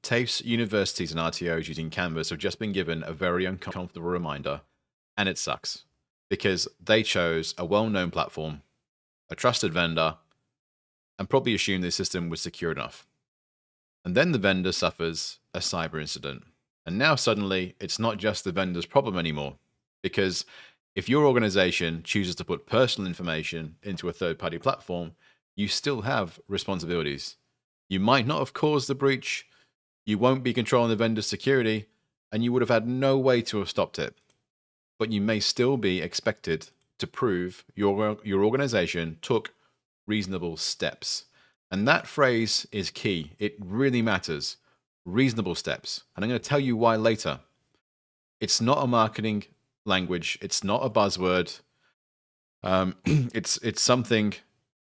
TAFEs, universities, and RTOs using Canvas have just been given a very uncomfortable reminder, and it sucks because they chose a well-known platform, a trusted vendor, and probably assumed their system was secure enough. And then the vendor suffers a cyber incident. And now suddenly it's not just the vendor's problem anymore, because if your organization chooses to put personal information into a third-party platform, you still have responsibilities. You might not have caused the breach, you won't be controlling the vendor's security, and you would have had no way to have stopped it. But you may still be expected to prove your organization took reasonable steps. And that phrase is key. It really matters. Reasonable steps. And I'm going to tell you why later. It's not a marketing language. It's not a buzzword. It's something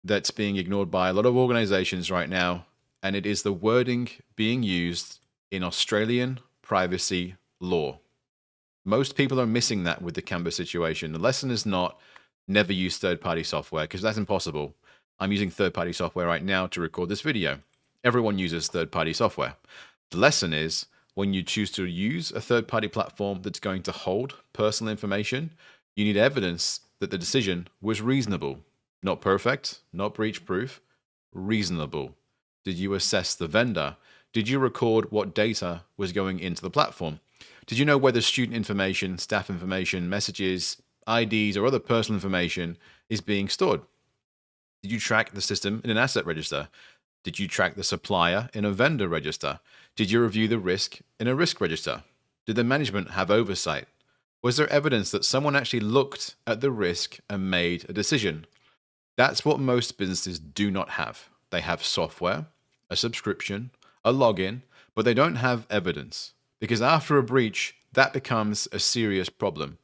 that's being ignored by a lot of organizations right now. And it is the wording being used in Australian privacy law. Most people are missing that with the Canvas situation. The lesson is not never use third-party software, because that's impossible. I'm using third-party software right now to record this video. Everyone uses third-party software. The lesson is when you choose to use a third-party platform that's going to hold personal information, you need evidence that the decision was reasonable. Not perfect, not breach-proof, reasonable. Did you assess the vendor? Did you record what data was going into the platform? Did you know whether student information, staff information, messages, IDs, or other personal information is being stored? Did you track the system in an asset register? Did you track the supplier in a vendor register? Did you review the risk in a risk register? Did the management have oversight? Was there evidence that someone actually looked at the risk and made a decision? That's what most businesses do not have. They have software, a subscription, a login, but they don't have evidence. Because after a breach, that becomes a serious problem.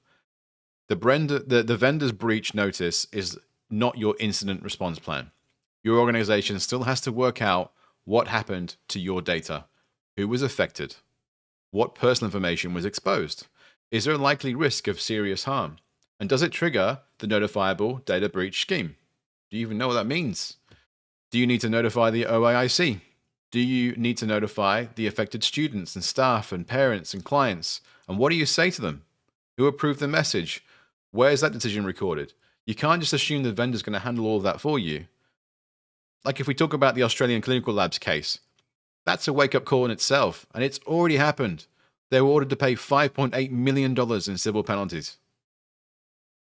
The vendor's breach notice is not your incident response plan. Your organization still has to work out what happened to your data, who was affected, what personal information was exposed. Is there a likely risk of serious harm? And does it trigger the notifiable data breach scheme? Do you even know what that means? Do you need to notify the OIIC? Do you need to notify the affected students and staff and parents and clients? And what do you say to them? Who approved the message? Where is that decision recorded? You can't just assume the vendor's going to handle all of that for you. Like if we talk about the Australian Clinical Labs case, that's a wake-up call in itself, and it's already happened. They were ordered to pay $5.8 million in civil penalties.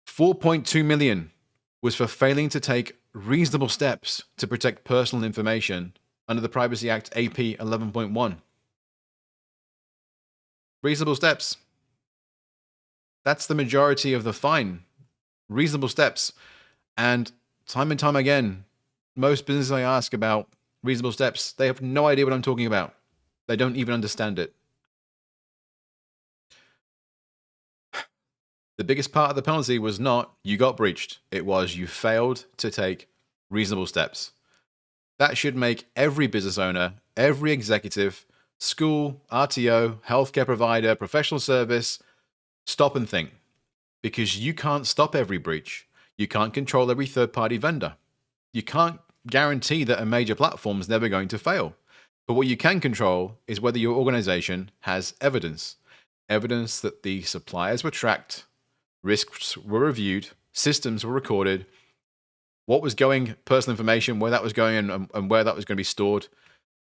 $4.2 million was for failing to take reasonable steps to protect personal information under the Privacy Act AP 11.1. Reasonable steps. That's the majority of the fine. Reasonable steps. And time again, most businesses I ask about reasonable steps, they have no idea what I'm talking about. They don't even understand it. The biggest part of the penalty was not you got breached. It was you failed to take reasonable steps. That should make every business owner, every executive, school, RTO, healthcare provider, professional service, stop and think. Because you can't stop every breach. You can't control every third-party vendor. You can't guarantee that a major platform is never going to fail. But what you can control is whether your organization has evidence. Evidence that the suppliers were tracked, risks were reviewed, systems were recorded, what was going, personal information, where that was going and where that was going to be stored,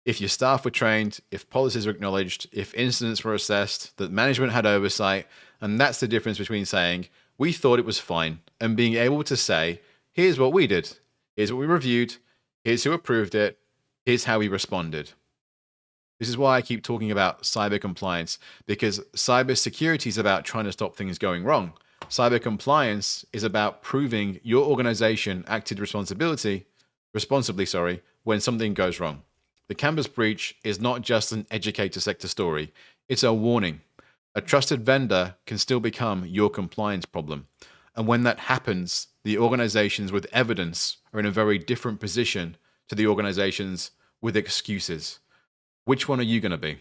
if your staff were trained, if policies were acknowledged, if incidents were assessed, that management had oversight. And that's the difference between saying, we thought it was fine, and being able to say, here's what we did, here's what we reviewed, here's who approved it, here's how we responded. This is why I keep talking about cyber compliance, because cyber security is about trying to stop things going wrong. Cyber compliance is about proving your organization acted responsibly, when something goes wrong. The Canvas breach is not just an educator sector story. It's a warning. A trusted vendor can still become your compliance problem. And when that happens, the organizations with evidence are in a very different position to the organizations with excuses. Which one are you going to be?